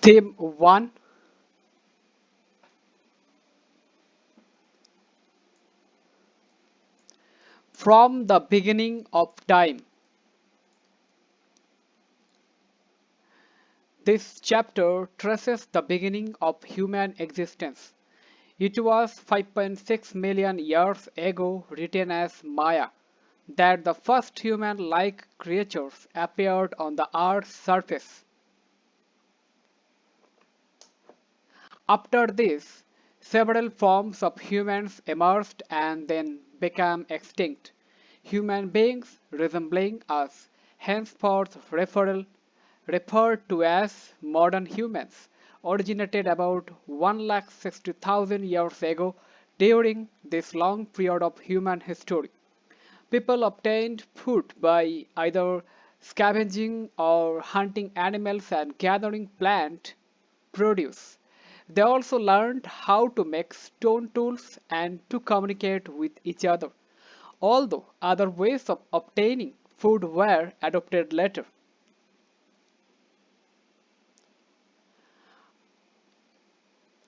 Theme 1. From the beginning of time. This chapter traces the beginning of human existence. It was 5.6 million years ago, written as Maya, that the first human-like creatures appeared on the Earth's surface. After this, several forms of humans emerged and then became extinct. Human beings resembling us, henceforth referred to as modern humans, originated about 160,000 years ago during this long period of human history. People obtained food by either scavenging or hunting animals and gathering plant produce. They also learned how to make stone tools and to communicate with each other, although other ways of obtaining food were adopted later.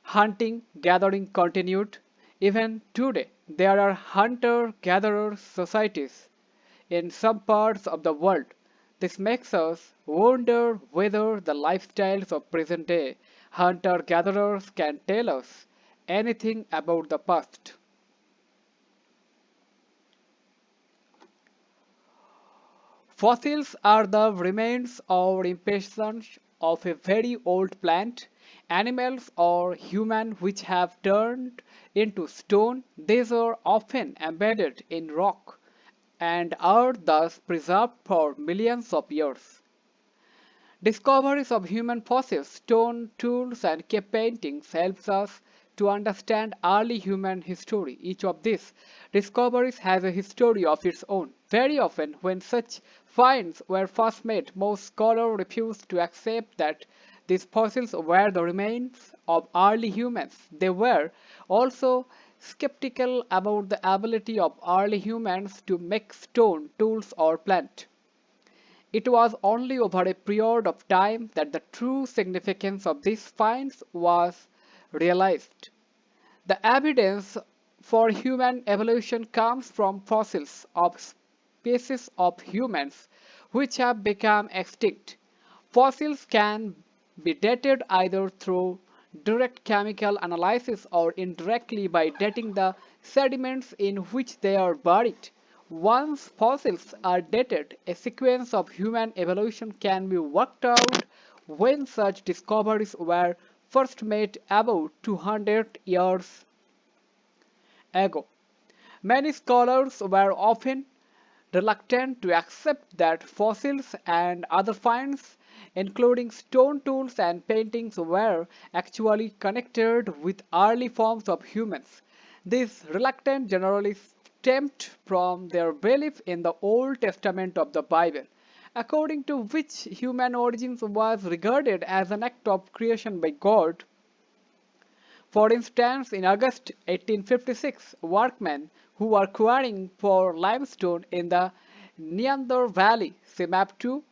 Hunting gathering continued. Even today, there are hunter gatherer societies in some parts of the world. This makes us wonder whether the lifestyles of present day hunter gatherers can tell us anything about the past. Fossils are the remains or impressions of a very old plant, animals, or human which have turned into stone. These are often embedded in rock and are thus preserved for millions of years. Discoveries of human fossils, stone tools, and cave paintings helps us to understand early human history. Each of these discoveries has a history of its own. Very often, when such finds were first made, most scholars refused to accept that these fossils were the remains of early humans. They were also skeptical about the ability of early humans to make stone tools or plant. It was only over a period of time that the true significance of these finds was realized. The evidence for human evolution comes from fossils of species of humans which have become extinct. Fossils can be dated either through direct chemical analysis or indirectly by dating the sediments in which they are buried. Once fossils are dated, a sequence of human evolution can be worked out when such discoveries were first made about 200 years ago. Many scholars were often reluctant to accept that fossils and other finds, including stone tools and paintings, were actually connected with early forms of humans. This reluctance generally stemmed from their belief in the Old Testament of the Bible, according to which human origins was regarded as an act of creation by God. For instance, in August 1856, workmen who were quarrying for limestone in the Neander Valley, see map 2,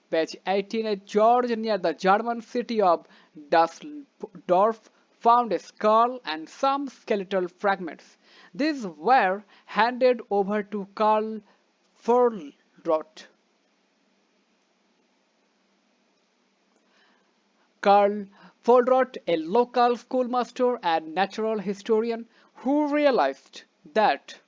page 18 at George near the German city of Dusseldorf, found a skull and some skeletal fragments. These were handed over to Karl Furlroth. Karl Furlroth, a local schoolmaster and natural historian, who realized that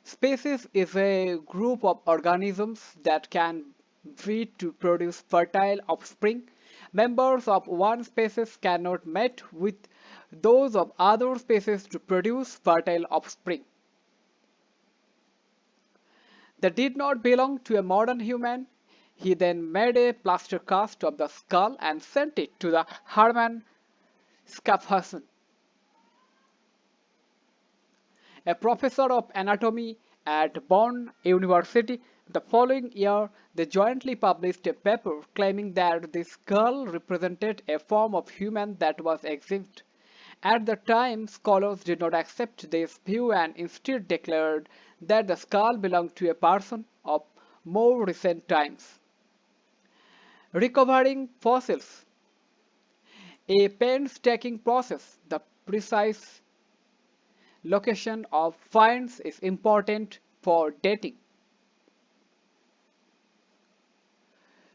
species is a group of organisms that can breed to produce fertile offspring. Members of one species cannot mate with those of other species to produce fertile offspring. They did not belong to a modern human. He then made a plaster cast of the skull and sent it to the Hermann Schaffhausen, a professor of anatomy at Bonn University. The following year, they jointly published a paper claiming that the skull represented a form of human that was extinct. At the time, scholars did not accept this view and instead declared that the skull belonged to a person of more recent times. Recovering fossils, a painstaking process. The precise location of finds is important for dating.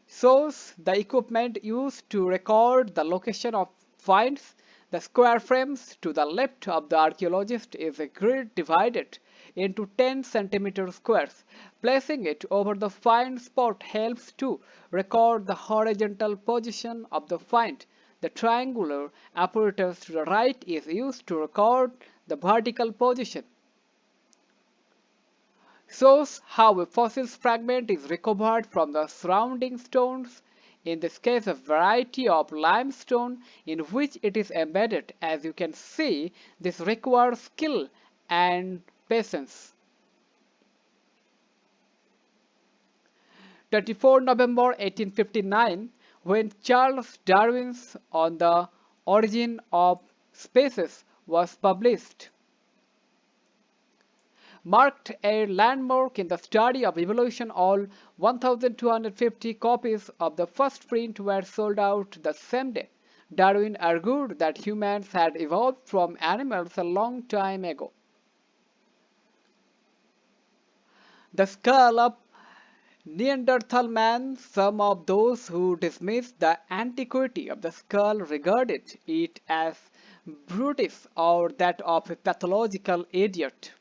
Shows the equipment used to record the location of finds. The square frames to the left of the archaeologist is a grid divided into 10 centimeter squares. Placing it over the find spot helps to record the horizontal position of the find. The triangular apparatus to the right is used to record the vertical position. Shows how a fossil fragment is recovered from the surrounding stones, in this case a variety of limestone in which it is embedded. As you can see, this requires skill and patience. 24 November 1859, when Charles Darwin's On the Origin of Species was published, marked a landmark in the study of evolution. All 1,250 copies of the first print were sold out the same day. Darwin argued that humans had evolved from animals a long time ago. The skull of Neanderthal Man. Some of those who dismissed the antiquity of the skull regarded it as brutish or that of a pathological idiot.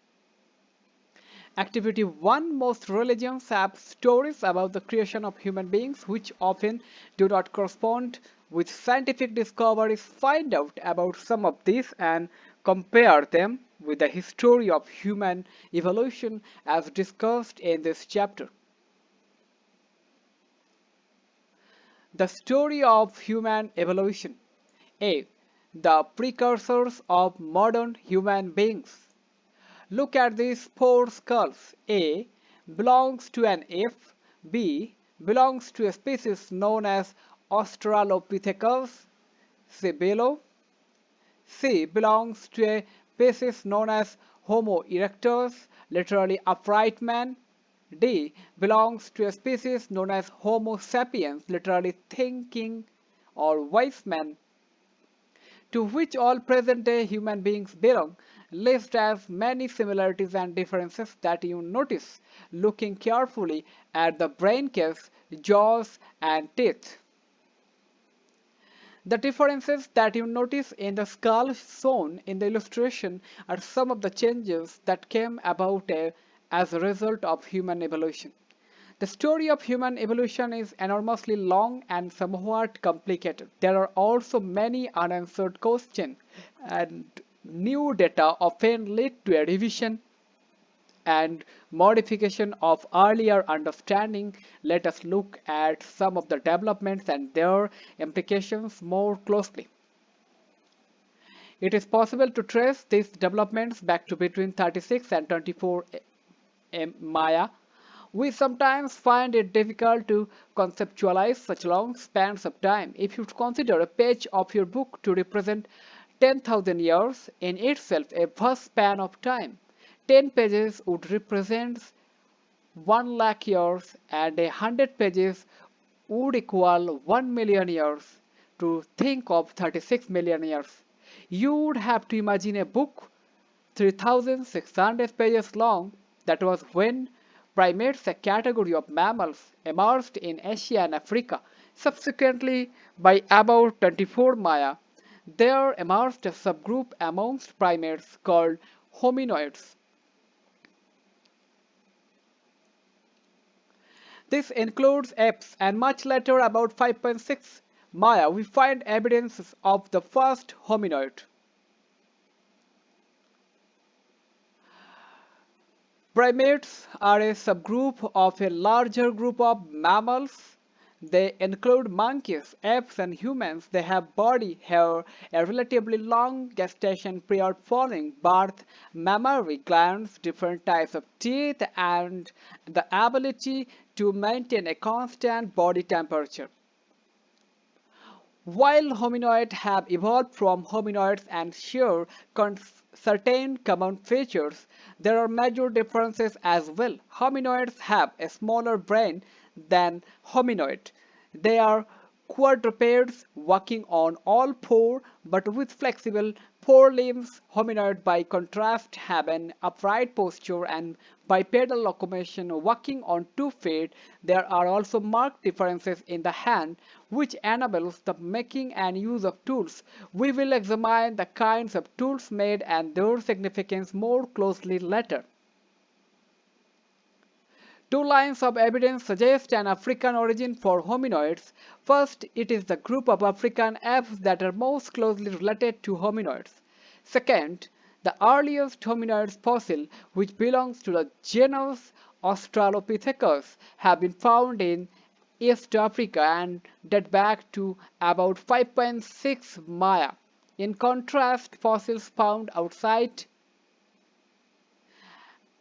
Activity 1. Most religions have stories about the creation of human beings which often do not correspond with scientific discoveries. Find out about some of these and compare them with the history of human evolution as discussed in this chapter. The story of human evolution. A. The precursors of modern human beings. Look at these four skulls. A belongs to an ape. B belongs to a species known as Australopithecus below. C belongs to a species known as Homo erectus, literally upright man. D belongs to a species known as Homo sapiens, literally thinking or wise man, to which all present-day human beings belong. List as many similarities and differences that you notice looking carefully at the brain case, jaws, and teeth. The differences that you notice in the skull shown in the illustration are some of the changes that came about as a result of human evolution. The story of human evolution is enormously long and somewhat complicated. There are also many unanswered questions, and new data often lead to a revision and modification of earlier understanding. Let us look at some of the developments and their implications more closely. It is possible to trace these developments back to between 36 and 24 Maya. We sometimes find it difficult to conceptualize such long spans of time. If you consider a page of your book to represent 10,000 years, in itself a vast span of time, 10 pages would represent 1 lakh years, and 100 pages would equal 1 million years. To think of 36 million years, you would have to imagine a book 3,600 pages long. That was when primates, a category of mammals, emerged in Asia and Africa. Subsequently, by about 24 Maya, there emerged a subgroup amongst primates called hominoids. This includes apes, and much later, about 5.6 Maya, we find evidence of the first hominoid. Primates are a subgroup of a larger group of mammals. They include monkeys, apes, and humans. They have body hair, a relatively long gestation period following birth, mammary glands, different types of teeth, and the ability to maintain a constant body temperature. While hominoids have evolved from hominoids and share certain common features, there are major differences as well. Hominoids have a smaller brain than hominoid. They are quadrupeds walking on all four but with flexible forelimbs. Hominoid, by contrast, have an upright posture and bipedal locomotion walking on 2 feet. There are also marked differences in the hand, which enables the making and use of tools. We will examine the kinds of tools made and their significance more closely later. Two lines of evidence suggest an African origin for hominoids. First, it is the group of African apes that are most closely related to hominoids. Second, the earliest hominoids fossil, which belongs to the genus Australopithecus, have been found in East Africa and date back to about 5.6 Maya. In contrast, fossils found outside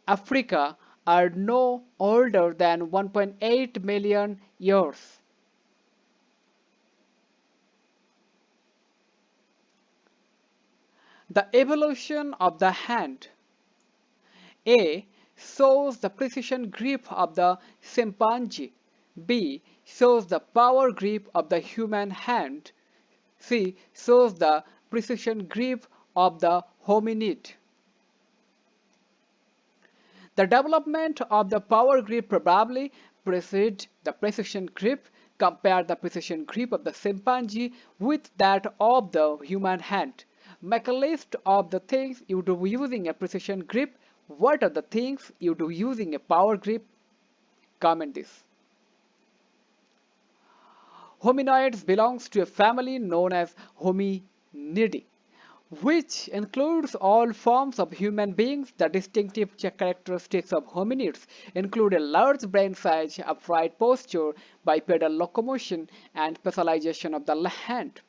Africa are no older than 1.8 million years. The evolution of the hand. A shows the precision grip of the chimpanzee. B shows the power grip of the human hand. C shows the precision grip of the hominid. The development of the power grip probably preceded the precision grip. Compare the precision grip of the chimpanzee with that of the human hand. Make a list of the things you do using a precision grip. What are the things you do using a power grip? Comment this. Hominoids belongs to a family known as Hominidae, which includes all forms of human beings. The distinctive characteristics of hominids include a large brain size, upright posture, bipedal locomotion, and specialization of the hand.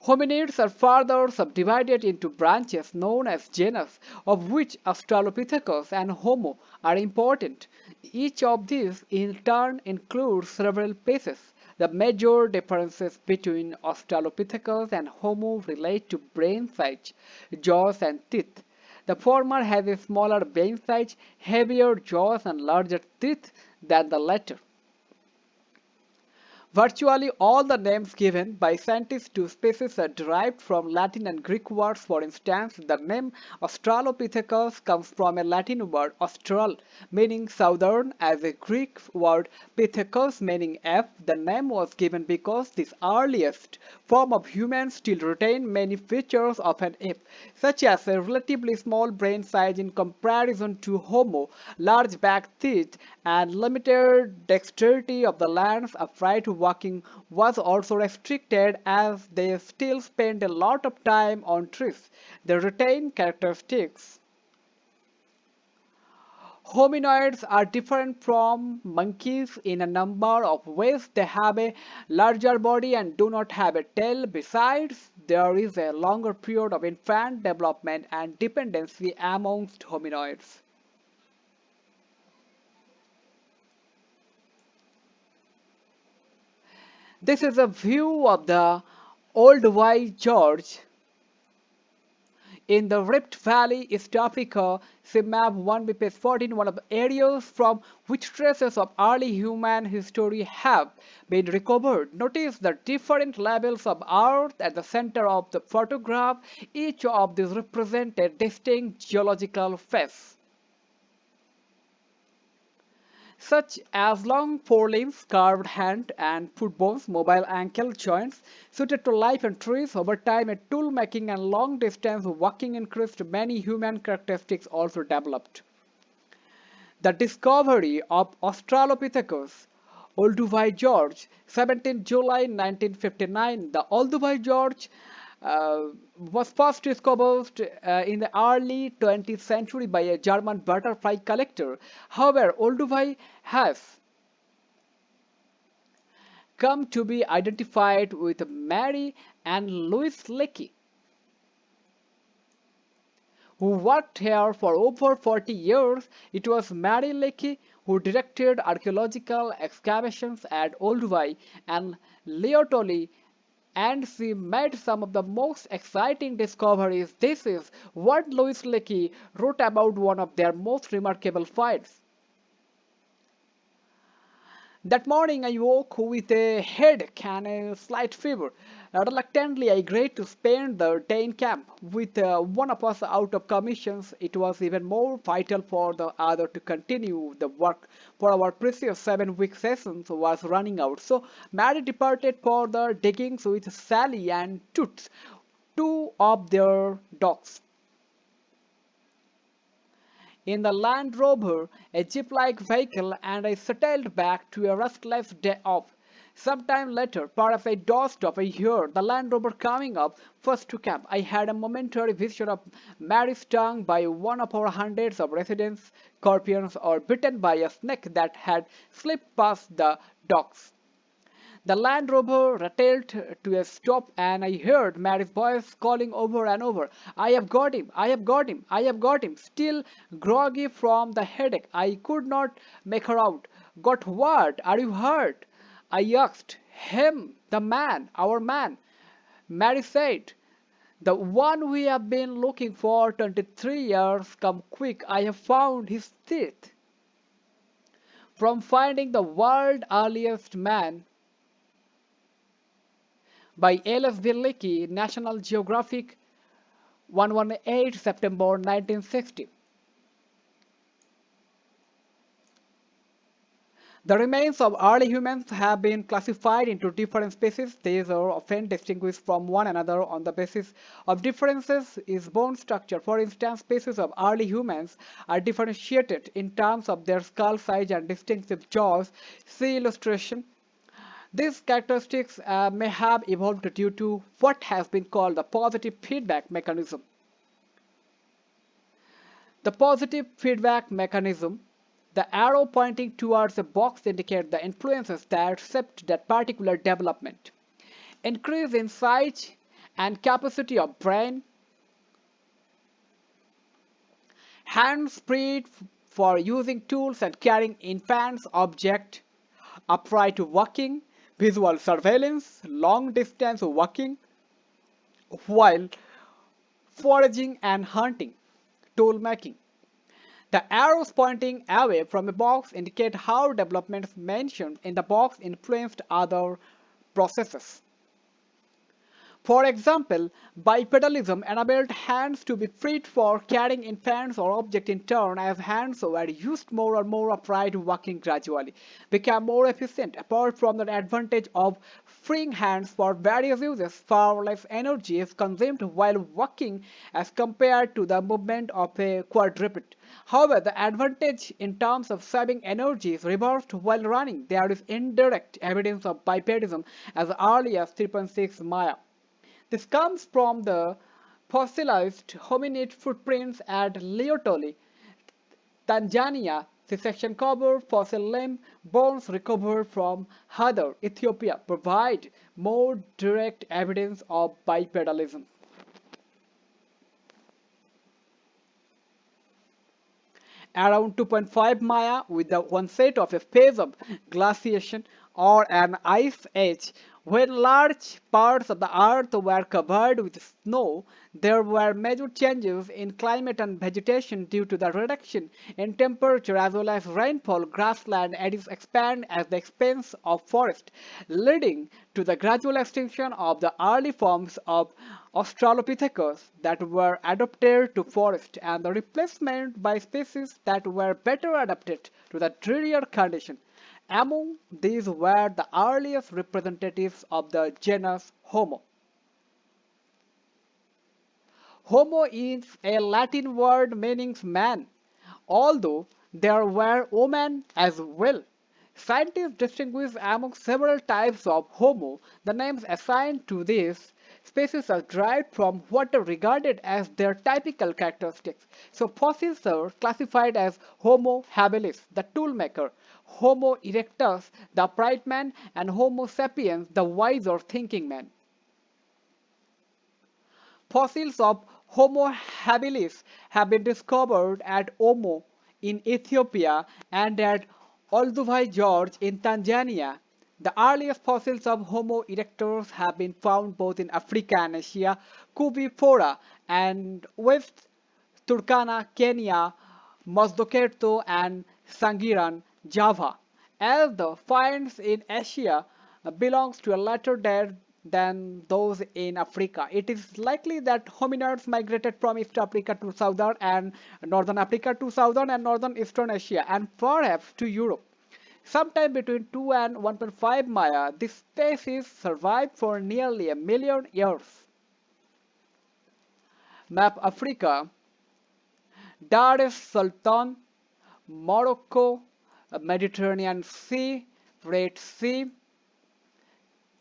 Hominids are further subdivided into branches known as genus, of which Australopithecus and Homo are important. Each of these in turn includes several species. The major differences between Australopithecus and Homo relate to brain size, jaws, and teeth. The former has a smaller brain size, heavier jaws, and larger teeth than the latter. Virtually all the names given by scientists to species are derived from Latin and Greek words. For instance, the name Australopithecus comes from a Latin word austral, meaning southern, as a Greek word pithecus, meaning ape. The name was given because this earliest form of human still retained many features of an ape, such as a relatively small brain size in comparison to Homo, large back teeth, and limited dexterity of the lands. Upright walking was also restricted as they still spent a lot of time on trees. They retain characteristics. Hominoids are different from monkeys in a number of ways. They have a larger body and do not have a tail. Besides, there is a longer period of infant development and dependency amongst hominoids. This is a view of the Old White George in the Rift Valley, East Africa. See map 1b page 14, one of the areas from which traces of early human history have been recovered. Notice the different levels of earth at the center of the photograph. Each of these represent a distinct geological phase, such as long forelimbs, carved hand and foot bones, mobile ankle joints suited to life in trees. Over time, a tool making and long distance walking increased. Many human characteristics also developed. The discovery of Australopithecus, Olduvai George, 17 July 1959. The Olduvai George was first discovered in the early 20th century by a German butterfly collector. However, Olduvai has come to be identified with Mary and Louis Leakey, who worked here for over 40 years. It was Mary Leakey who directed archaeological excavations at Olduvai and Leotoli, and she made some of the most exciting discoveries. This is what Louis Leakey wrote about one of their most remarkable finds. That morning I woke with a headache and a slight fever. Reluctantly, I agreed to spend the day in camp. With one of us out of commissions, it was even more vital for the other to continue the work, for our precious 7-week session was running out. So Mary departed for the diggings with Sally and Toots, two of their dogs. In the Land Rover, a jeep-like vehicle, and I settled back to a restless day off. Some time later, perhaps I dozed off, I heard the Land Rover coming up first to camp. I had a momentary vision of Mary stung by one of our hundreds of residents, scorpions, or bitten by a snake that had slipped past the docks. The Land Rover rattled to a stop, and I heard Mary's voice calling over and over, "I have got him! I have got him! I have got him!" Still groggy from the headache, I could not make her out. "Got what? Are you hurt?" I asked. "Him, the man, our man," Mary said. "The one we have been looking for 23 years. Come quick, I have found his teeth." From finding the world's earliest man by L.S. Bilecki, National Geographic, 118 September 1960. The remains of early humans have been classified into different species. These are often distinguished from one another on the basis of differences in bone structure. For instance, species of early humans are differentiated in terms of their skull size and distinctive jaws. See illustration. These characteristics may have evolved due to what has been called the positive feedback mechanism. The positive feedback mechanism, the arrow pointing towards a box indicates the influences that shape that particular development. Increase in size and capacity of brain, hand speed for using tools and carrying infants objects, upright walking, visual surveillance, long distance walking, while foraging and hunting, tool making. The arrows pointing away from a box indicate how developments mentioned in the box influenced other processes. For example, bipedalism enabled hands to be freed for carrying infants or objects in turn, as hands were used more and more. Upright walking gradually became more efficient. Apart from the advantage of freeing hands for various uses, far less energy is consumed while walking as compared to the movement of a quadruped. However, the advantage in terms of saving energy is reversed while running. There is indirect evidence of bipedism as early as 3.6 Maya. This comes from the fossilized hominid footprints at Liotoli, Tanzania. The section covered fossil limb bones recovered from Hadar, Ethiopia, provide more direct evidence of bipedalism. Around 2.5 Maya, with the onset of a phase of glaciation or an ice age, when large parts of the earth were covered with snow, there were major changes in climate and vegetation due to the reduction in temperature as well as rainfall. Grassland areas expand at the expense of forest, leading to the gradual extinction of the early forms of Australopithecus that were adapted to forest and the replacement by species that were better adapted to the drier condition. Among these were the earliest representatives of the genus Homo. Homo is a Latin word meaning man, although there were women as well. Scientists distinguish among several types of Homo. The names assigned to these species are derived from what are regarded as their typical characteristics. So fossils are classified as Homo habilis, the toolmaker, Homo erectus, the upright man, and Homo sapiens, the wise or thinking man. Fossils of Homo habilis have been discovered at Omo in Ethiopia and at Olduvai Gorge in Tanzania. The earliest fossils of Homo erectus have been found both in Africa and Asia, Cuvifora and West Turkana, Kenya, Mozdockerto and Sangiran, Java, as the finds in Asia belongs to a later date than those in Africa. It is likely that hominids migrated from East Africa to southern and northern Africa to southern and northern eastern Asia and perhaps to Europe. Sometime between 2 and 1.5 Maya, this species survived for nearly a million years. Map Africa, Dar es Sultan, Morocco, Mediterranean Sea, Red Sea,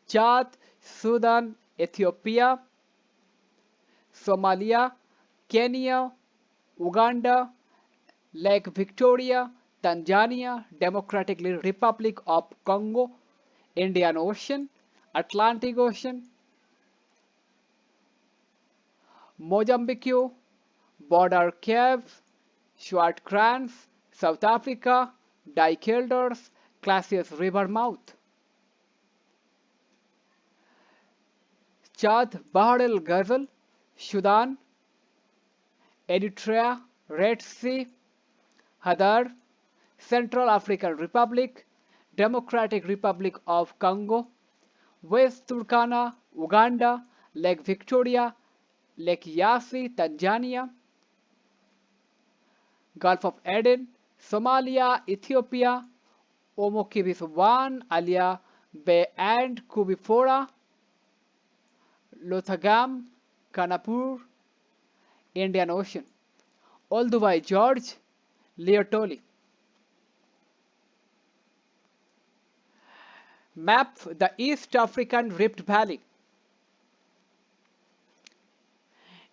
Chad, Sudan, Ethiopia, Somalia, Kenya, Uganda, Lake Victoria, Tanzania, Democratic Republic of Congo, Indian Ocean, Atlantic Ocean, Mozambique, Border Caves, Swartkrans, South Africa, Dikelders, Classius River mouth. Chad, Bahr el Ghazal, Sudan, Eritrea, Red Sea, Hadar, Central African Republic, Democratic Republic of Congo, West Turkana, Uganda, Lake Victoria, Lake Yasi, Tanzania, Gulf of Aden, Somalia, Ethiopia, Omokibis 1, Alia Bay and Kubifora, Lothagam, Kanapur, Indian Ocean, Olduvai George, Leotoli. Map the East African Rift Valley.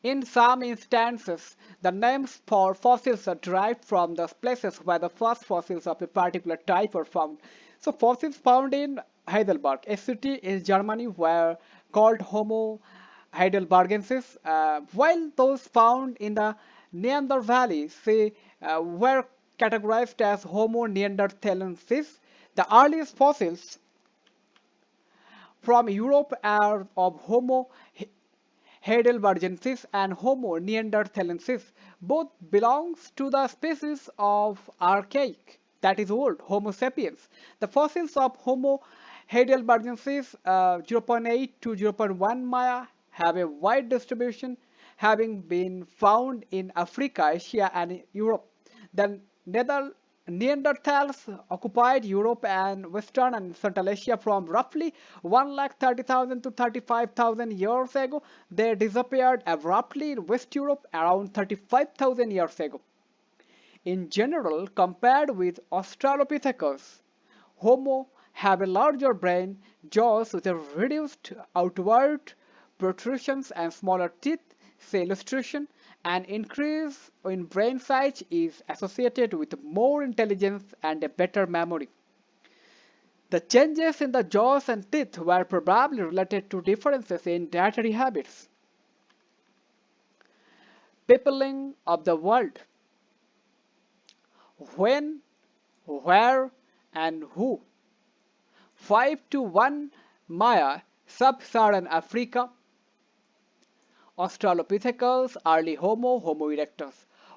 In some instances, the names for fossils are derived from the places where the first fossils of a particular type were found. So fossils found in Heidelberg, a city in Germany, were called Homo heidelbergensis, while those found in the Neander Valley were categorized as Homo neanderthalensis. The earliest fossils from Europe are of Homo heidelbergensis and Homo neanderthalensis. Both belongs to the species of archaic, that is old, Homo sapiens. The fossils of Homo heidelbergensis 0.8 to 0.1 Maya have a wide distribution, having been found in Africa, Asia, and Europe. The Neanderthals occupied Europe and Western and Central Asia from roughly 130,000 to 35,000 years ago. They disappeared abruptly in West Europe around 35,000 years ago. In general, compared with Australopithecus, Homo have a larger brain, jaws with a reduced outward protrusions and smaller teeth. See illustration. An increase in brain size is associated with more intelligence and a better memory. The changes in the jaws and teeth were probably related to differences in dietary habits. Peopling of the world. When, where, and who. 5 to 1 Maya, Sub-Saharan Africa. Australopithecus, early Homo, Homo erectus.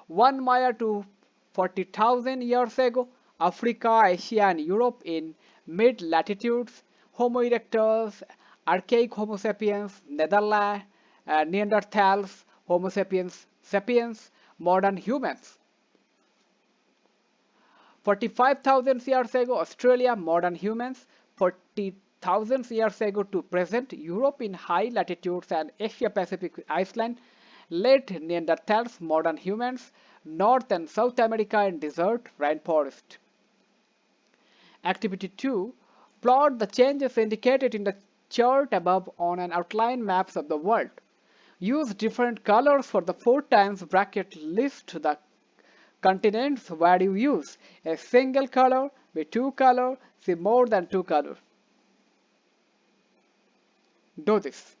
1 Maya to 40,000 years ago, Africa, Asia, and Europe in mid-latitudes. Homo erectus, archaic Homo sapiens, Netherlands, Neanderthals, Homo sapiens, sapiens, modern humans. 45,000 years ago, Australia, modern humans. 40,000 years ago to present, Europe in high latitudes and Asia Pacific Iceland. Late Neanderthals, modern humans. North and South America in desert rainforest. Activity 2. Plot the changes indicated in the chart above on an outline maps of the world. Use different colors for the 4 times bracket. List the continents where you use a single color, with 2 colors, see more than 2 colors. Do this.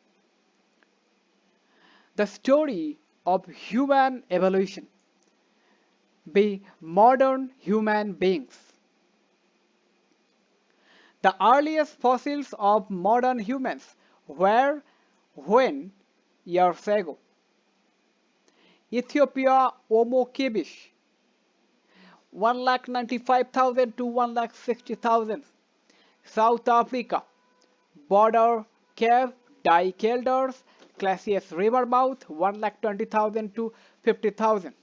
The story of human evolution. Be modern human beings. The earliest fossils of modern humans were when years ago. Ethiopia Homo kibish. 1,95,000 to 1,60,000. South Africa, border cave, dikelders, Classius river mouth, 1,20,000 to 50,000.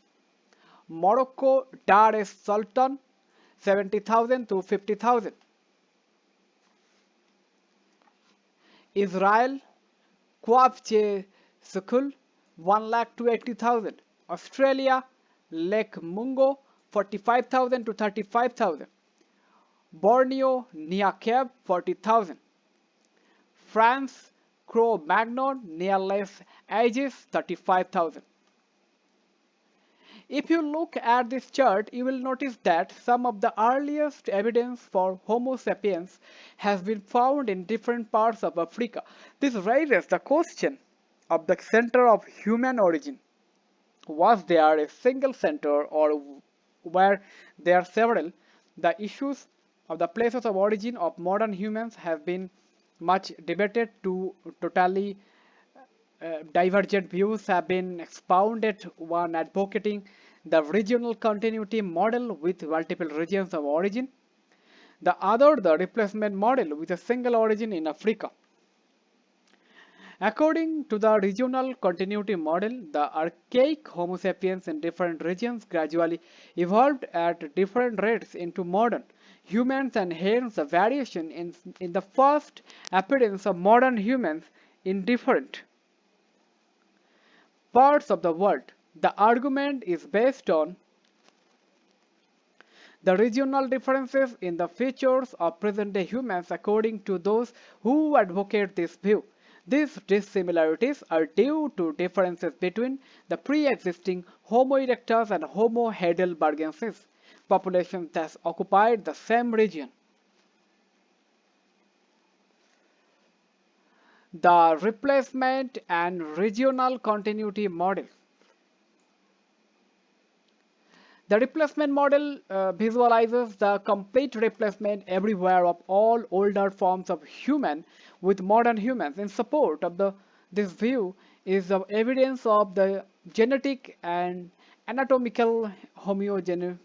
Morocco, Dar es Sultan, 70,000 to 50,000. Israel, Kwapche Sukul, 1 lakh to 80,000. Australia, Lake Mungo, 45,000 to 35,000. Borneo, Niaqab, 40,000. France, Cro-Magnon, near Les Ages, 35,000. If you look at this chart, you will notice that some of the earliest evidence for Homo sapiens has been found in different parts of Africa. This raises the question of the center of human origin. Was there a single center or were there several? The issues of the places of origin of modern humans have been much debated. To totally divergent views have been expounded, one advocating the regional continuity model with multiple regions of origin, the other the replacement model with a single origin in Africa. According to the regional continuity model, the archaic Homo sapiens in different regions gradually evolved at different rates into modern humans, and hence the variation in the first appearance of modern humans in different parts of the world. The argument is based on the regional differences in the features of present-day humans according to those who advocate this view. These dissimilarities are due to differences between the pre-existing Homo erectus and Homo heidelbergensis populations that occupied the same region. The replacement and regional continuity model. The replacement model visualizes the complete replacement everywhere of all older forms of human with modern humans. In support of this view is the evidence of the genetic and anatomical homogeneity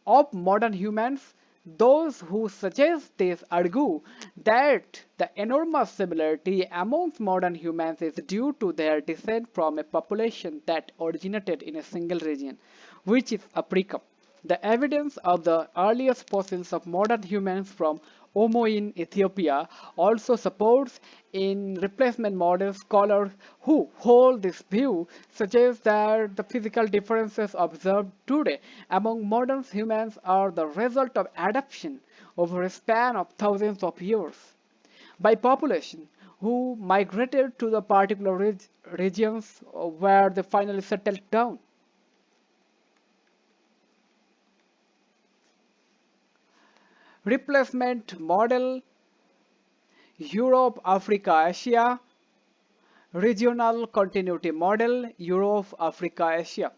of modern humans. Those who suggest this argue that the enormous similarity amongst modern humans is due to their descent from a population that originated in a single region, which is Africa. The evidence of the earliest fossils of modern humans from Homo in Ethiopia also supports in replacement model. Scholars who hold this view suggest that the physical differences observed today among modern humans are the result of adaptation over a span of thousands of years by population who migrated to the particular regions where they finally settled down. Replacement model: Europe, Africa, Asia. Regional continuity model: Europe, Africa, Asia.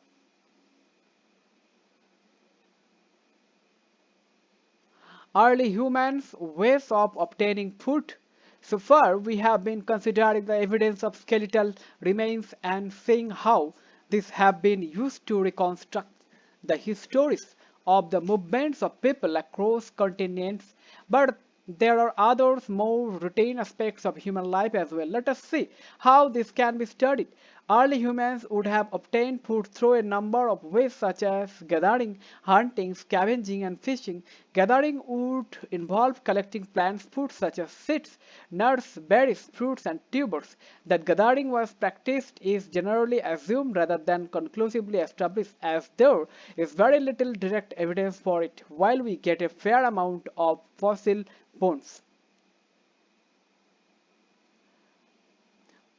Early humans' ways of obtaining food. So far, we have been considering the evidence of skeletal remains and seeing how these have been used to reconstruct the histories of the movements of people across continents. But there are others more routine aspects of human life as well. Let us see how this can be studied. Early humans would have obtained food through a number of ways such as gathering, hunting, scavenging, and fishing. Gathering would involve collecting plant food such as seeds, nuts, berries, fruits, and tubers. That gathering was practiced is generally assumed rather than conclusively established, as there is very little direct evidence for it, while we get a fair amount of fossil bones.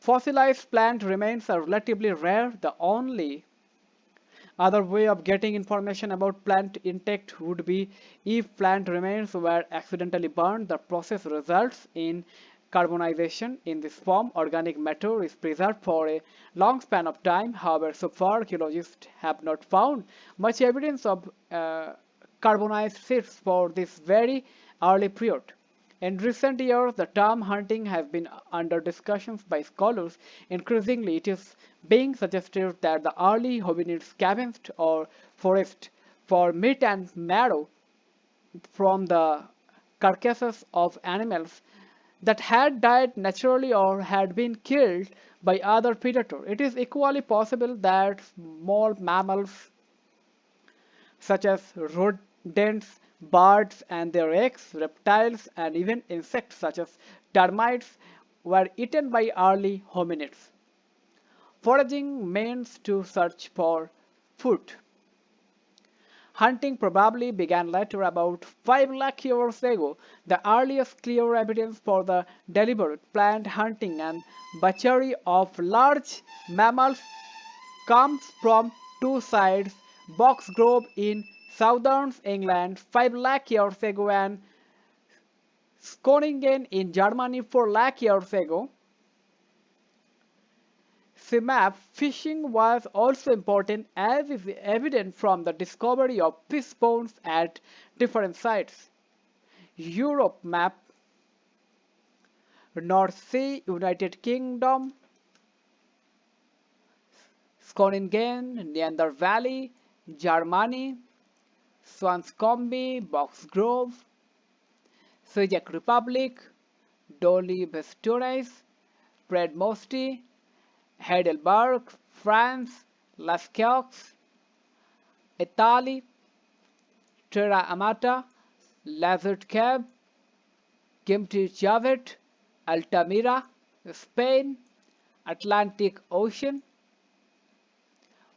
Fossilized plant remains are relatively rare. The only other way of getting information about plant intake would be if plant remains were accidentally burned. The process results in carbonization. In this form, organic matter is preserved for a long span of time. However, so far archaeologists have not found much evidence of carbonized seeds for this very early period. In recent years, the term hunting has been under discussions by scholars. Increasingly, it is being suggested that the early hominids scavenged or foraged for meat and marrow from the carcasses of animals that had died naturally or had been killed by other predators. It is equally possible that small mammals such as rodents, birds and their eggs, reptiles, and even insects such as termites were eaten by early hominids. Foraging means to search for food. Hunting probably began later, about 5 lakh years ago. The earliest clear evidence for the deliberate planned hunting and butchery of large mammals comes from two sites: Box Grove in southern England 5 lakh years ago and Skoningen in Germany 4 lakh years ago. CMAP fishing was also important, as is evident from the discovery of fish bones at different sites. Europe map, North Sea, United Kingdom, Skoningen, Neander Valley, Germany, Swanscombe, Box Grove, Czech Republic, Dolly Bastones, Predmosty, Heidelberg, France, Lascaux, Italy, Terra Amata, Lazard Cave, Gimti Javet, Altamira, Spain, Atlantic Ocean,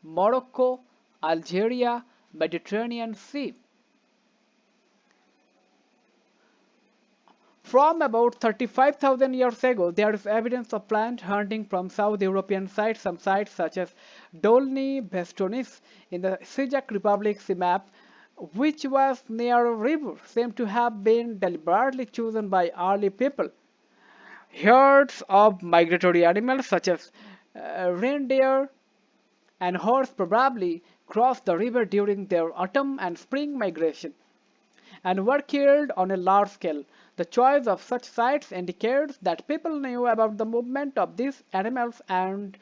Morocco, Algeria, Mediterranean Sea. From about 35,000 years ago, there is evidence of plant hunting from South European sites. Some sites such as Dolny Bastonis in the Czech Republic map, which was near a river, seem to have been deliberately chosen by early people. Herds of migratory animals such as reindeer and horse probably crossed the river during their autumn and spring migration and were killed on a large scale. The choice of such sites indicates that people knew about the movement of these animals and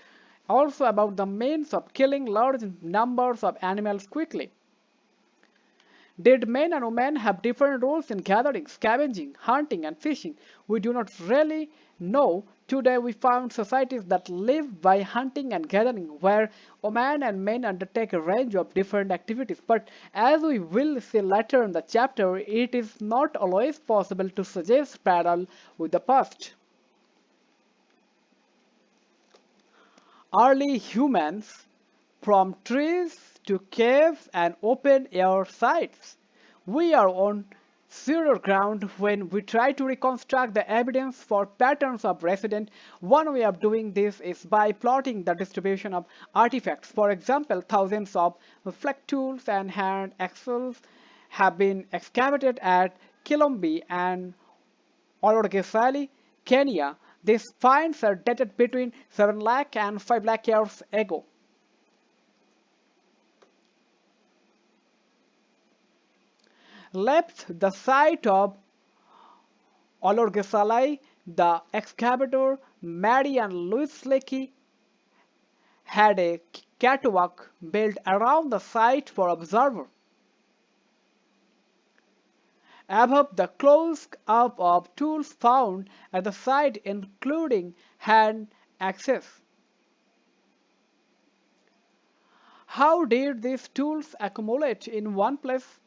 also about the means of killing large numbers of animals quickly. Did men and women have different roles in gathering, scavenging, hunting, and fishing? We do not really know. Today we found societies that live by hunting and gathering, where women and men undertake a range of different activities. But as we will see later in the chapter, it is not always possible to suggest parallel with the past. Early humans, from trees to caves and open air sites. We are on zero ground when we try to reconstruct the evidence for patterns of resident. One way of doing this is by plotting the distribution of artifacts. For example, thousands of flake tools and hand axles have been excavated at Kilombe and Olorgesailie, Kenya. These finds are dated between 7 lakh and 5 lakh years ago. Left the site of Olorgesailie, the excavator Mary and Louis Leakey had a catwalk built around the site for observers. Above the close-up of tools found at the site, including hand axes. How did these tools accumulate in one place?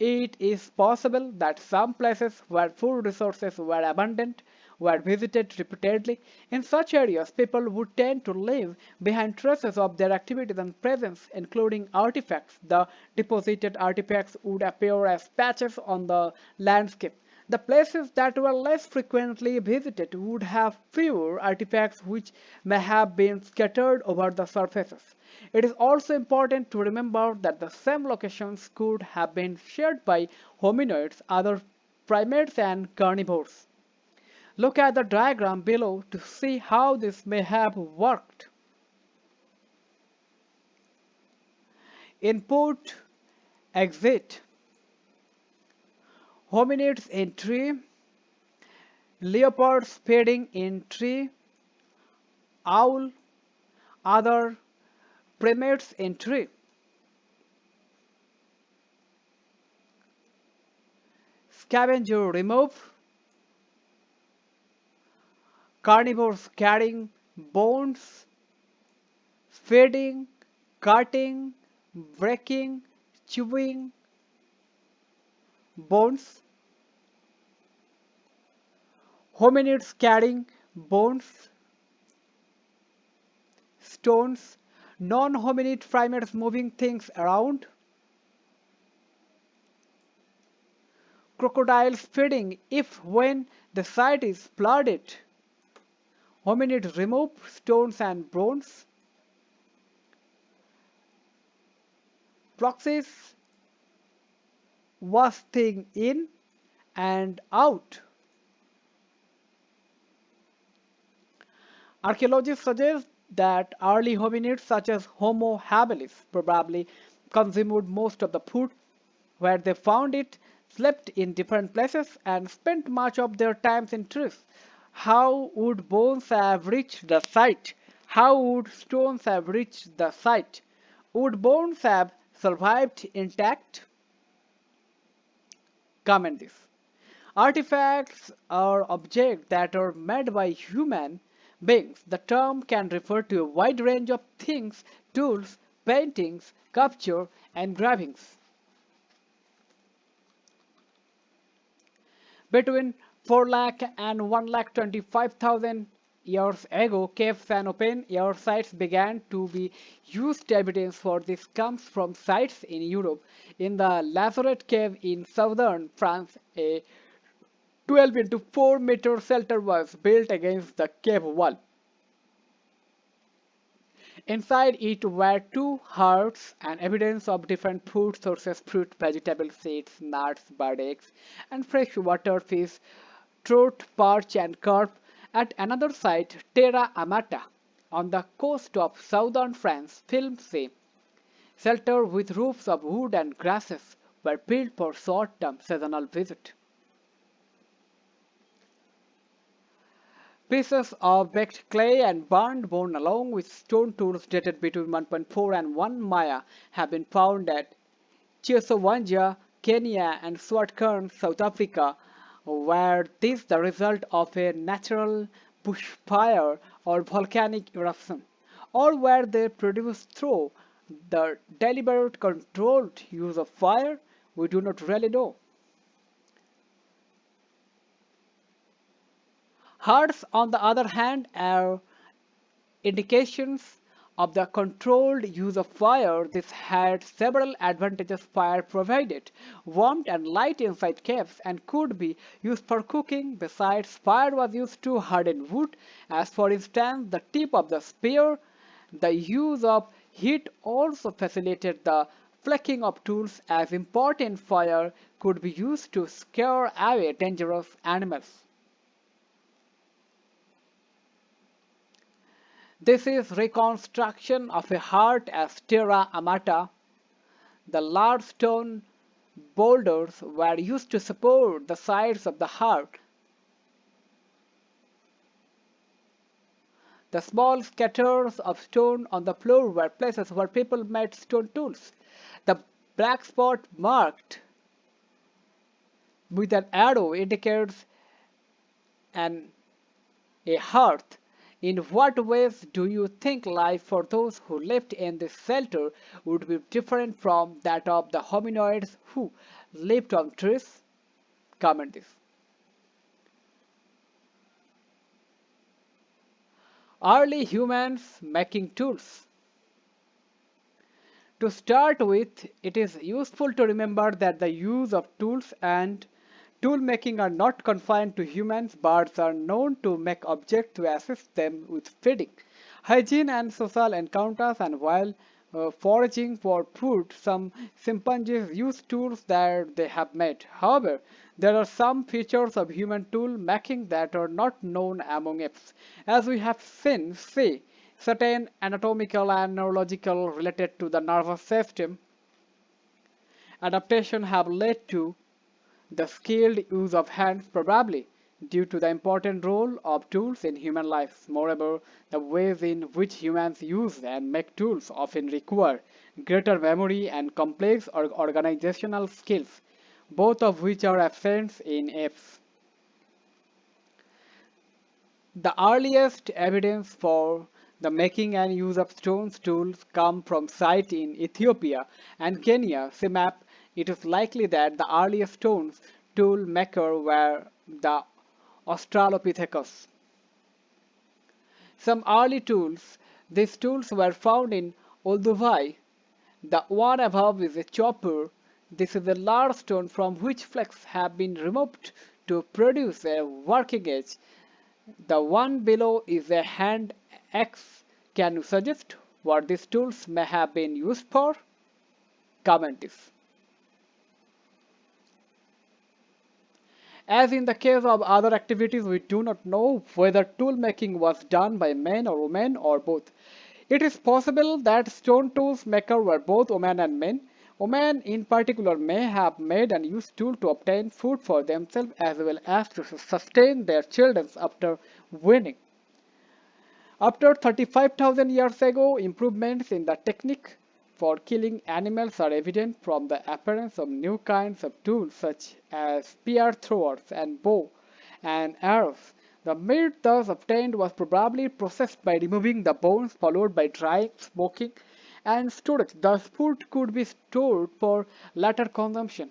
It is possible that some places where food resources were abundant were visited repeatedly. In such areas, people would tend to leave behind traces of their activities and presence, including artifacts. The deposited artifacts would appear as patches on the landscape. The places that were less frequently visited would have fewer artifacts, which may have been scattered over the surfaces. It is also important to remember that the same locations could have been shared by hominids, other primates, and carnivores. Look at the diagram below to see how this may have worked. Input, exit. Hominids in tree, leopards feeding in tree, owl, other primates in tree. scavenger remove, carnivores carrying bones, feeding, cutting, breaking, chewing bones, hominids carrying bones, stones, non-hominid primates moving things around, crocodiles feeding if when the site is flooded, hominids remove stones and bones, proxies wash things in and out. Archaeologists suggest that early hominids such as Homo habilis probably consumed most of the food where they found it, slept in different places, and spent much of their time in trees. How would bones have reached the site? How would stones have reached the site? Would bones have survived intact? Comment this. Artifacts are objects that are made by human beings. The term can refer to a wide range of things, tools, paintings, sculpture, and engravings. Between 4 lakh and 1 lakh 25,000 years ago, caves and open-air sites began to be used. Evidence for this comes from sites in Europe. In the Lazarette cave in southern France, a 12 into 4 meter shelter was built against the cave wall. Inside it were two hearths and evidence of different food sources: fruit, vegetables, seeds, nuts, bird eggs, and freshwater fish, trout, perch, and carp. At another site, Terra Amata, on the coast of southern France, films say shelters with roofs of wood and grasses were built for short-term seasonal visit. Pieces of baked clay and burned bone along with stone tools dated between 1.4 and 1 Maya have been found at Chiosowanja, Kenya and Swartkrans, South Africa. Were these the result of a natural bushfire or volcanic eruption? Or were they produced through the deliberate controlled use of fire? We do not really know. Hearts, on the other hand, are indications of the controlled use of fire. This had several advantages. Fire provided warmth and light inside caves and could be used for cooking. Besides, fire was used to harden wood, as for instance the tip of the spear. The use of heat also facilitated the flaking of tools, as important fire could be used to scare away dangerous animals. This is reconstruction of a heart as terra amata. The large stone boulders were used to support the sides of the heart. The small scatters of stone on the floor were places where people made stone tools. The black spot marked with an arrow indicates an a hearth. In what ways do you think life for those who lived in this shelter would be different from that of the hominoids who lived on trees? Comment this. Early humans making tools. To start with, it is useful to remember that the use of tools and tool making are not confined to humans. Birds are known to make objects to assist them with feeding, hygiene and social encounters, and while foraging for food, some chimpanzees use tools that they have made. However, there are some features of human tool making that are not known among apes. As we have seen, say, certain anatomical and neurological related to the nervous system adaptation have led to the skilled use of hands, probably due to the important role of tools in human life. Moreover, the ways in which humans use and make tools often require greater memory and complex organizational skills. both of which are absent in apes. The earliest evidence for the making and use of stone tools come from sites in Ethiopia and Kenya. See map. It is likely that the earliest stone tool maker were the Australopithecus. Some early tools. These tools were found in Olduvai. The one above is a chopper. This is a large stone from which flakes have been removed to produce a working edge. The one below is a hand axe. Can you suggest what these tools may have been used for? Comment this. As in the case of other activities, we do not know whether tool making was done by men or women or both. It is possible that stone tools makers were both women and men. Women in particular may have made and used tools to obtain food for themselves as well as to sustain their children after weaning. After 35,000 years ago, improvements in the technique for killing animals are evident from the appearance of new kinds of tools such as spear throwers and bow and arrows. The meat thus obtained was probably processed by removing the bones followed by drying, smoking, and storage. Thus food could be stored for later consumption.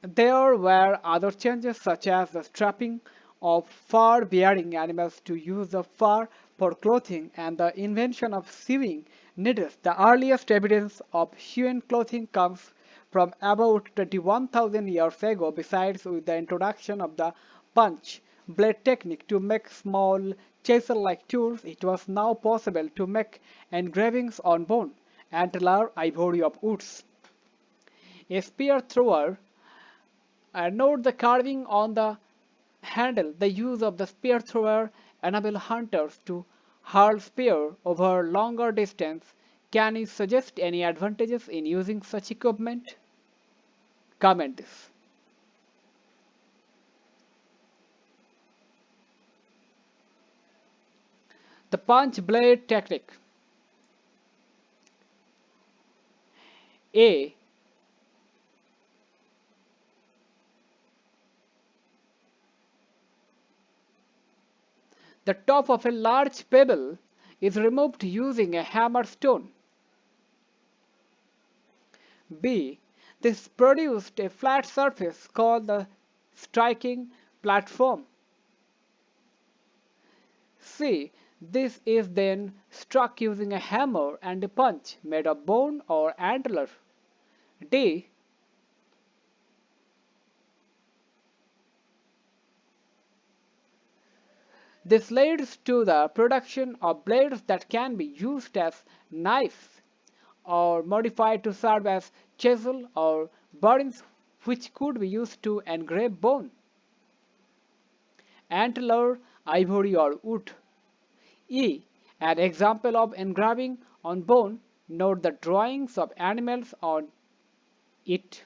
There were other changes such as the strapping of fur-bearing animals to use the fur for clothing and the invention of sewing needles. The earliest evidence of sewn clothing comes from about 21,000 years ago. Besides, with the introduction of the punch blade technique to make small chisel-like tools, it was now possible to make engravings on bone, antler, ivory of woods. A spear thrower. Note the carving on the handle. The use of the spear thrower enabled hunters to hurl spear over longer distance. Can you suggest any advantages in using such equipment? Comment this. The punch blade technique. A. The top of a large pebble is removed using a hammer stone. B. This produced a flat surface called the striking platform. C. This is then struck using a hammer and a punch made of bone or antler. D. This leads to the production of blades that can be used as knives or modified to serve as chisel or burins which could be used to engrave bone, antler, ivory or wood. E. An example of engraving on bone. Note the drawings of animals on it.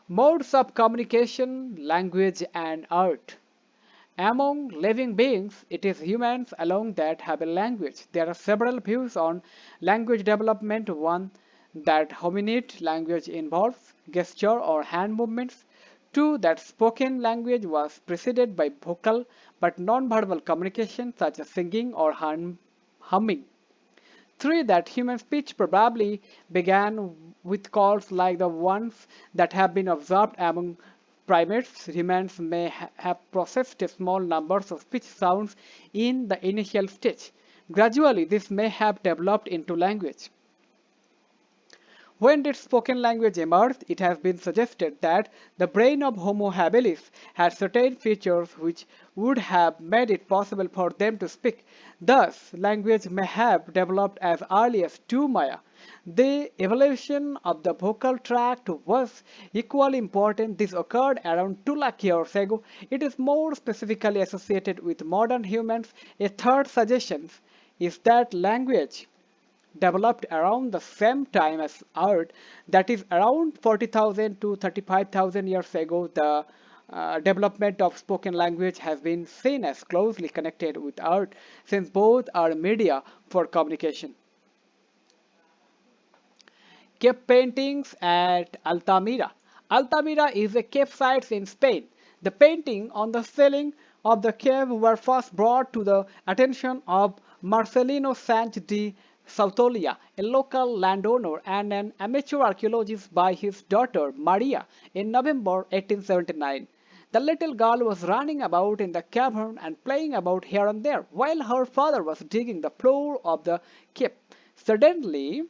Modes of communication, language and art. Among living beings, it is humans alone that have a language. There are several views on language development. One, that hominid language involves gesture or hand movements. Two, that spoken language was preceded by vocal but non-verbal communication such as singing or humming. 3. That human speech probably began with calls like the ones that have been observed among primates. Humans may have processed small numbers of speech sounds in the initial stage. Gradually, this may have developed into language. When did spoken language emerge? It has been suggested that the brain of Homo habilis had certain features which would have made it possible for them to speak. Thus, language may have developed as early as 2 Maya. The evolution of the vocal tract was equally important. This occurred around 2 lakh years ago. It is more specifically associated with modern humans. A third suggestion is that language developed around the same time as art, that is around 40,000 to 35,000 years ago. The development of spoken language has been seen as closely connected with art since both are media for communication. Cave paintings at Altamira. Altamira is a cave site in Spain. The painting on the ceiling of the cave were first brought to the attention of Marcelino Sanz de Sautolia, a local landowner and an amateur archaeologist by his daughter Maria in November 1879. The little girl was running about in the cavern and playing about here and there while her father was digging the floor of the cave. Suddenly,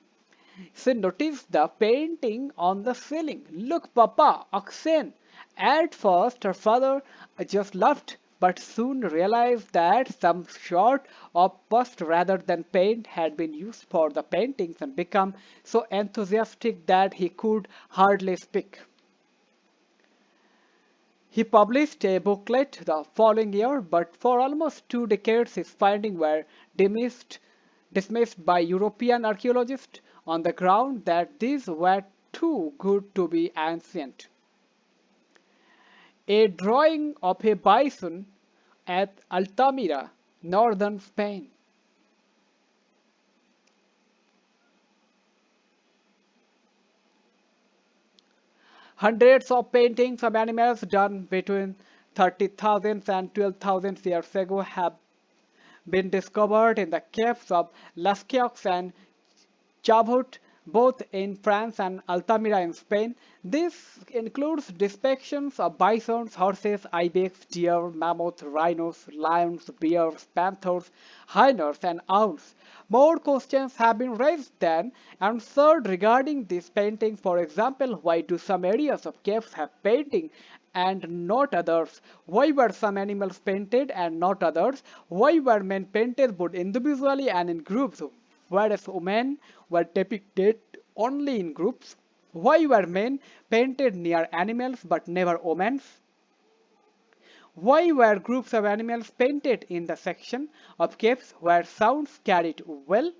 she noticed the painting on the ceiling. Look, Papa, oxen! At first, her father just laughed, but soon realized that some sort of pus rather than paint had been used for the paintings and became so enthusiastic that he could hardly speak. He published a booklet the following year, but for almost 2 decades his findings were dismissed, dismissed by European archaeologists on the ground that these were too good to be ancient. A drawing of a bison at Altamira, northern Spain. Hundreds of paintings of animals done between 30,000 and 12,000 years ago have been discovered in the caves of Lascaux and Chabot, both in France and Altamira in Spain. This includes depictions of bisons, horses, ibex, deer, mammoths, rhinos, lions, bears, panthers, hyenas, and owls. More questions have been raised than answered regarding these paintings. For example, why do some areas of caves have painting and not others? Why were some animals painted and not others? Why were men painted both individually and in groups, whereas women were depicted only in groups? Why were men painted near animals but never women? Why were groups of animals painted in the section of caves where sounds carried well?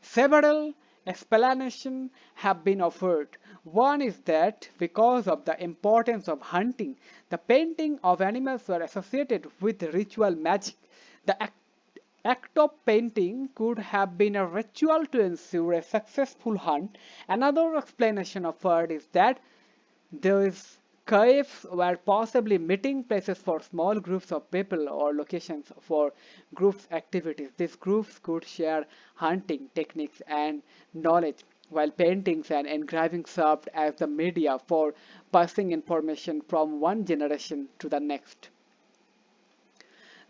Several explanations have been offered. One is that because of the importance of hunting, the painting of animals were associated with ritual magic. The act of painting could have been a ritual to ensure a successful hunt. Another explanation offered is that these caves were possibly meeting places for small groups of people or locations for groups activities. These groups could share hunting techniques and knowledge, while paintings and engraving served as the media for passing information from one generation to the next.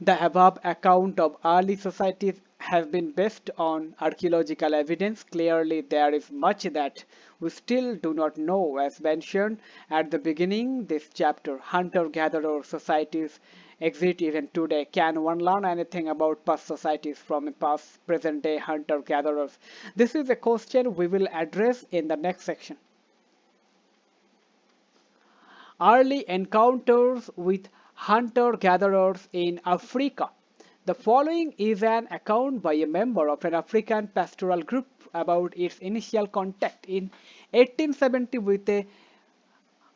The above account of early societies has been based on archaeological evidence. Clearly, there is much that we still do not know. As mentioned at the beginning, this chapter, hunter-gatherer societies exist even today. Can one learn anything about past societies from past present-day hunter-gatherers? This is a question we will address in the next section. Early encounters with hunter-gatherers in Africa. The following is an account by a member of an African pastoral group about its initial contact in 1870 with a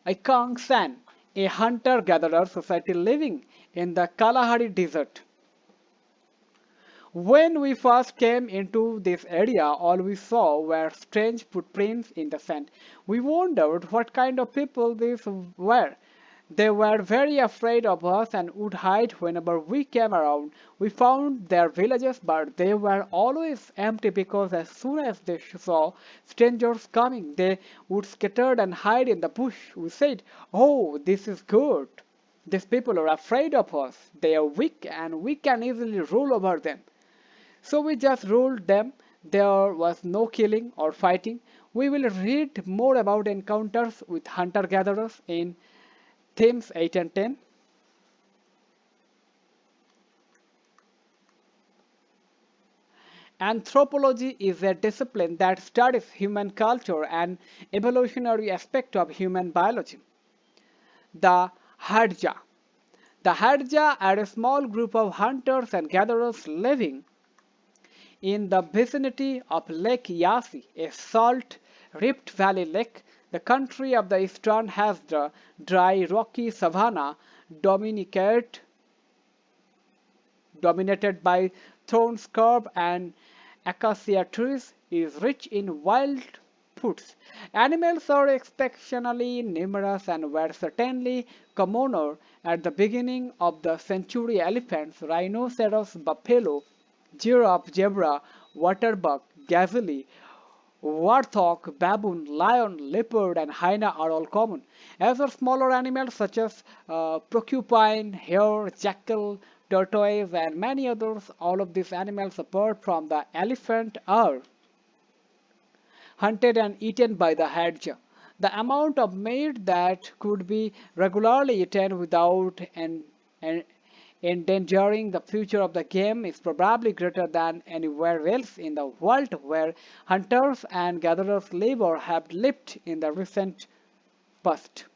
Ikang San, a hunter-gatherer society living in the Kalahari Desert. When we first came into this area, all we saw were strange footprints in the sand. We wondered what kind of people these were. They were very afraid of us and would hide whenever we came around. We found their villages, but they were always empty because as soon as they saw strangers coming, they would scatter and hide in the bush. We said, "Oh, this is good. These people are afraid of us. They are weak and we can easily rule over them." So we just ruled them. There was no killing or fighting. We will read more about encounters with hunter-gatherers in themes 8 and 10. Anthropology is a discipline that studies human culture and evolutionary aspect of human biology. The Hadja. The Hadja are a small group of hunters and gatherers living in the vicinity of Lake Yasi, a salt Rift Valley lake. The country of the eastern has the dry, rocky savanna dominated dominated by thorn scrub and acacia trees, is rich in wild foods. Animals are exceptionally numerous and were certainly commoner at the beginning of the century. Elephants, rhinoceros, buffalo, giraffe, zebra, waterbuck, gazelle, warthog, baboon, lion, leopard, and hyena are all common. As are smaller animals such as porcupine, hare, jackal, tortoise, and many others. All of these animals, apart from the elephant, are hunted and eaten by the hedge. The amount of meat that could be regularly eaten without an endangering the future of the game is probably greater than anywhere else in the world where hunters and gatherers live or have lived in the recent past.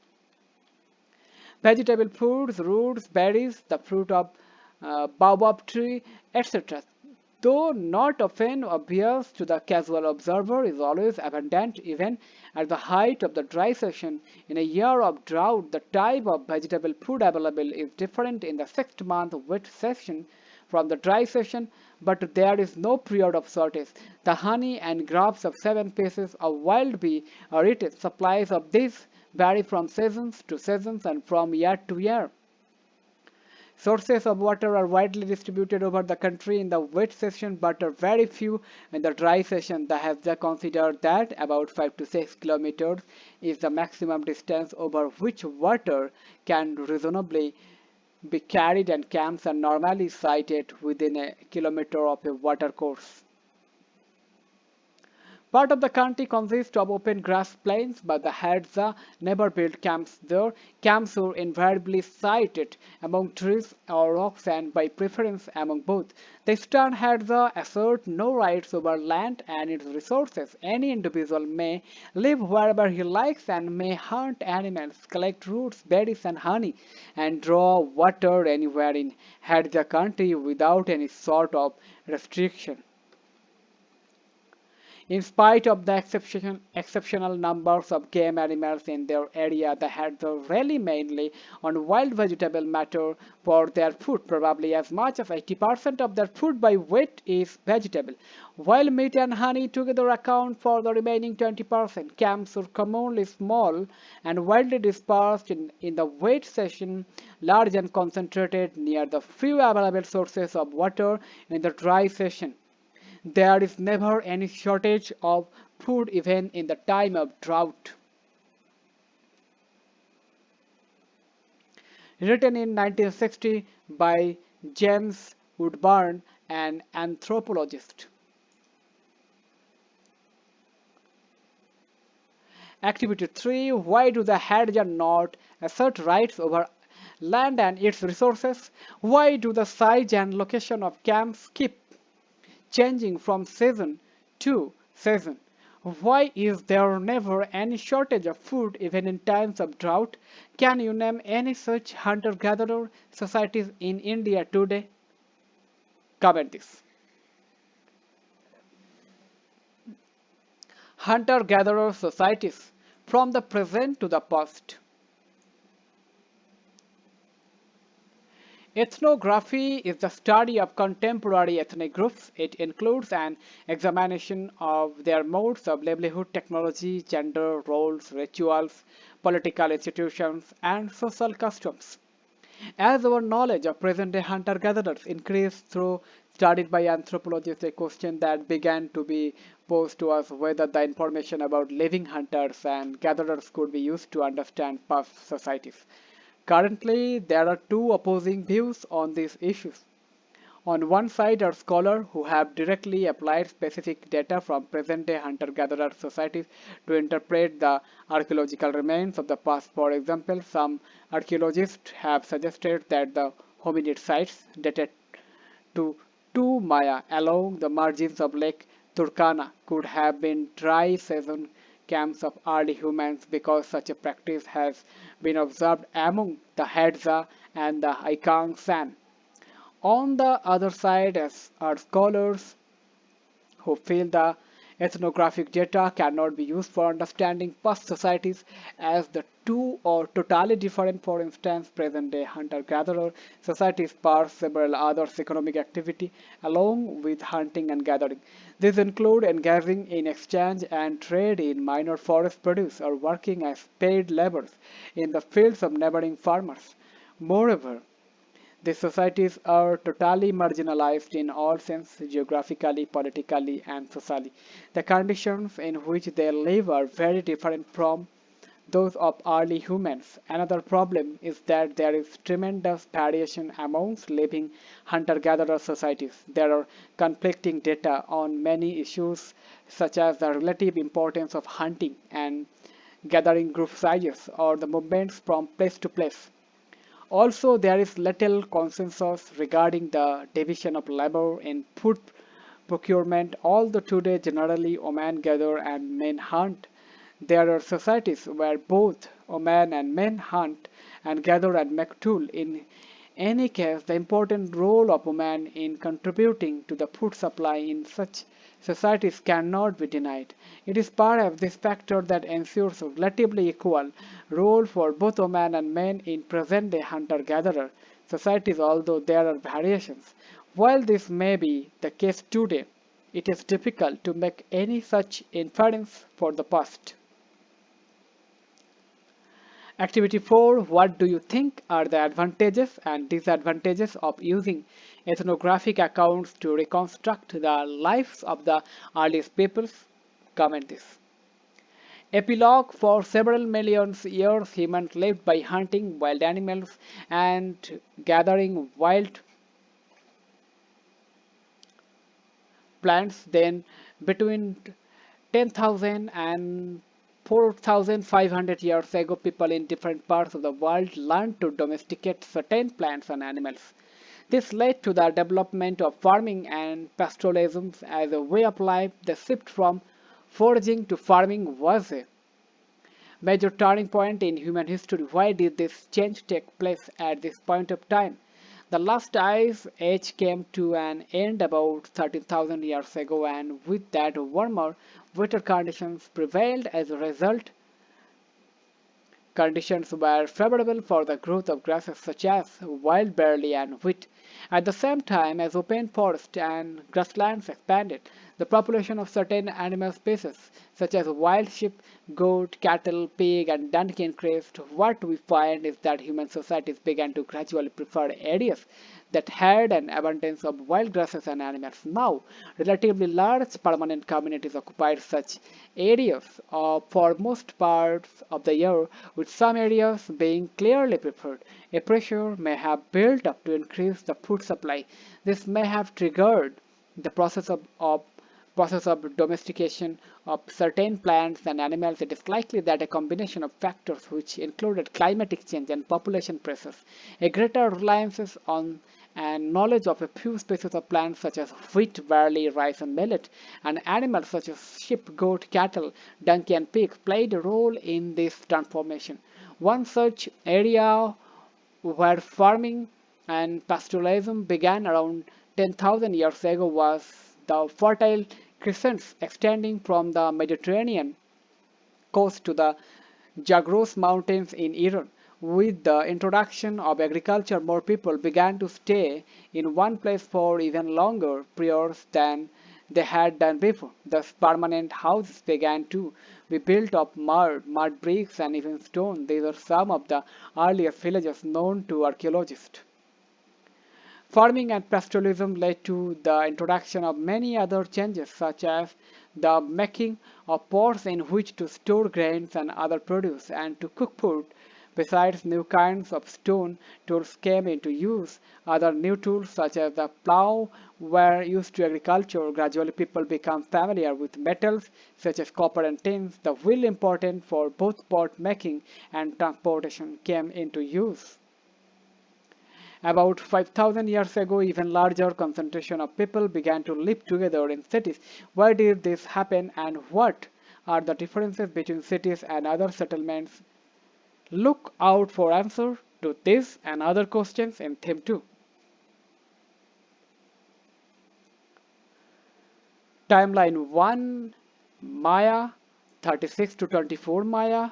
Vegetable foods, roots, berries, the fruit of baobab tree, etc., though not often obvious to the casual observer, is always abundant even at the height of the dry season. In a year of drought, the type of vegetable food available is different in the sixth month wet season from the dry season, but there is no period of shortage. The honey and grubs of 7 species of wild bee are eaten. Supplies of these vary from seasons to seasons and from year to year. Sources of water are widely distributed over the country in the wet season but are very few in the dry season. The Hafja considered that about 5 to 6 kilometers is the maximum distance over which water can reasonably be carried, and camps are normally sited within a kilometer of a watercourse. Part of the county consists of open grass plains, but the Hadza never built camps there. Camps were invariably sited among trees or rocks and by preference among both. The Eastern Hadza assert no rights over land and its resources. Any individual may live wherever he likes and may hunt animals, collect roots, berries and honey, and draw water anywhere in Hadza county without any sort of restriction. In spite of the exceptional numbers of game animals in their area, they had rely mainly on wild vegetable matter for their food. Probably as much as 80% of their food by weight is vegetable. While meat and honey together account for the remaining 20%. Camps are commonly small and widely dispersed in the wet season, large and concentrated near the few available sources of water in the dry season. There is never any shortage of food even in the time of drought. Written in 1960 by James Woodburn, an anthropologist. Activity 3. Why do the Hadza not assert rights over land and its resources? Why do the size and location of camps keep changing from season to season? Why is there never any shortage of food even in times of drought? Can you name any such hunter-gatherer societies in India today? Comment this. Hunter-gatherer societies from the present to the past. Ethnography is the study of contemporary ethnic groups. It includes an examination of their modes of livelihood, technology, gender, roles, rituals, political institutions, and social customs. As our knowledge of present-day hunter-gatherers increased through studied by anthropologists, a question that began to be posed to us whether the information about living hunters and gatherers could be used to understand past societies. Currently, there are two opposing views on these issues. On one side are scholars who have directly applied specific data from present-day hunter-gatherer societies to interpret the archaeological remains of the past. For example, some archaeologists have suggested that the hominid sites dated to 2 Maya along the margins of Lake Turkana could have been dry season camps of early humans because such a practice has been observed among the Hadza and the Aikang San. On the other side are scholars who feel the Ethnographic data cannot be used for understanding past societies as the two are totally different. For instance, present-day hunter-gatherer societies parse several others' economic activity along with hunting and gathering. These include engaging in exchange and trade in minor forest produce or working as paid laborers in the fields of neighboring farmers. Moreover, these societies are totally marginalized in all sense, geographically, politically, and socially. The conditions in which they live are very different from those of early humans. Another problem is that there is tremendous variation amongst living hunter-gatherer societies. There are conflicting data on many issues such as the relative importance of hunting and gathering group sizes or the movements from place to place. Also, there is little consensus regarding the division of labor in food procurement, although today generally women gather and men hunt. There are societies where both women and men hunt and gather and make tool. In any case, the important role of women in contributing to the food supply in such societies cannot be denied. It is perhaps this factor that ensures a relatively equal role for both women and men in present-day hunter-gatherer societies, although there are variations. While this may be the case today, it is difficult to make any such inference for the past. Activity 4. What do you think are the advantages and disadvantages of using ethnographic accounts to reconstruct the lives of the earliest peoples? Comment this. Epilogue. For several million years, humans lived by hunting wild animals and gathering wild plants. Then, between 10,000 and 4,500 years ago, people in different parts of the world learned to domesticate certain plants and animals. This led to the development of farming and pastoralism as a way of life. The shift from foraging to farming was a major turning point in human history. Why did this change take place at this point of time? The last ice age came to an end about 13,000 years ago, and with that, warmer, wetter conditions prevailed. As a result, conditions were favorable for the growth of grasses such as wild barley and wheat. At the same time as open forests and grasslands expanded, the population of certain animal species such as wild sheep, goat, cattle, pig, and donkey increased. What we find is that human societies began to gradually prefer areas that had an abundance of wild grasses and animals. Now, relatively large permanent communities occupied such areas for most parts of the year, with some areas being clearly preferred. A pressure may have built up to increase the food supply. This may have triggered the process of domestication of certain plants and animals. It is likely that a combination of factors which included climatic change and population pressures, a greater reliance on and knowledge of a few species of plants such as wheat, barley, rice, and millet, and animals such as sheep, goat, cattle, donkey, and pig played a role in this transformation. One such area where farming and pastoralism began around 10,000 years ago was the Fertile Crescents extending from the Mediterranean coast to the Zagros Mountains in Iran. With the introduction of agriculture, more people began to stay in one place for even longer periods than they had done before. Thus, permanent houses began to be built of mud bricks, and even stone. These are some of the earliest villages known to archaeologists. Farming and pastoralism led to the introduction of many other changes, such as the making of pots in which to store grains and other produce and to cook food. Besides, new kinds of stone tools came into use. Other new tools, such as the plow, were used to agriculture. Gradually, people became familiar with metals such as copper and tin. The wheel, important for both pot making and transportation, came into use. About 5,000 years ago, even larger concentration of people began to live together in cities. Why did this happen, and what are the differences between cities and other settlements? Look out for answers to this and other questions in Theme 2. Timeline 1. Maya, 36 to 24 Maya.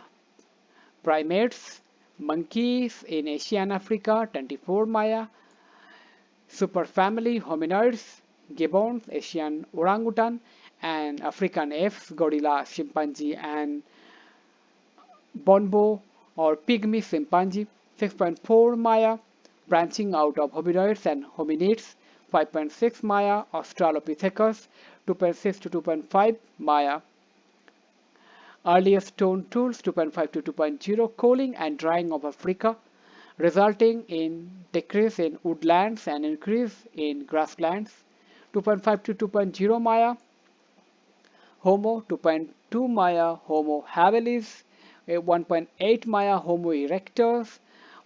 Primates, monkeys in Asia and Africa, 24 Maya. Superfamily Hominids, gibbons, Asian orangutan, and African apes, gorilla, chimpanzee, and bonobo or pygmy chimpanzee. 6.4 Maya, branching out of hominoids and hominids. 5.6 Maya, Australopithecus. 2.6 to 2.5 Maya, earliest stone tools. 2.5 to 2.0, coaling and drying of Africa, resulting in decrease in woodlands and increase in grasslands. 2.5 to 2.0 Maya, Homo. 2.2 Maya, Homo habilis. 1.8 Maya, Homo erectus.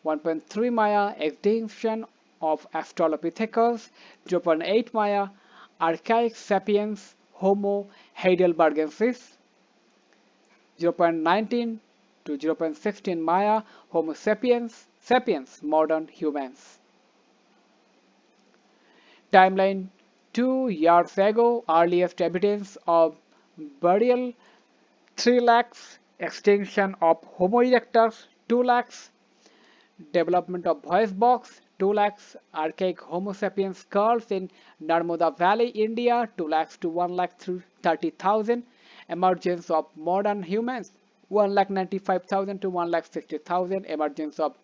1.3 Maya, extinction of Australopithecus. 0.8 Maya, archaic sapiens, Homo heidelbergensis. 0.19 to 0.16 Maya, Homo sapiens, modern humans. Timeline: 2 years ago, earliest evidence of burial. 3 lakhs, extinction of Homo erectus. 2 lakhs, development of voice box. 2 lakhs, archaic Homo sapiens skulls in Narmada Valley, India. 2 lakhs to 1 lakh 30,000, emergence of modern humans. 1,95,000 to 1,60,000, emergence of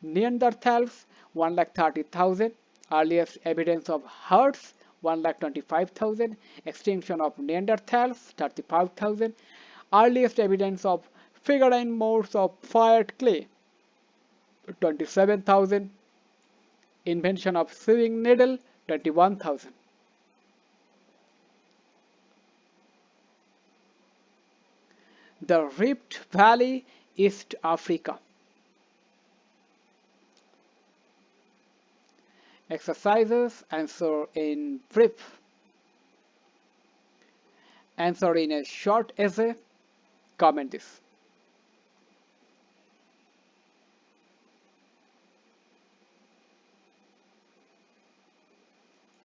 Neanderthals. 1,30,000, earliest evidence of herds. 1,25,000, extinction of Neanderthals. 35,000, earliest evidence of figurine modes of fired clay. 27,000, invention of sewing needle. 21,000. The Rift Valley, East Africa. Exercises, answer in brief. Answer in a short essay. Comment this.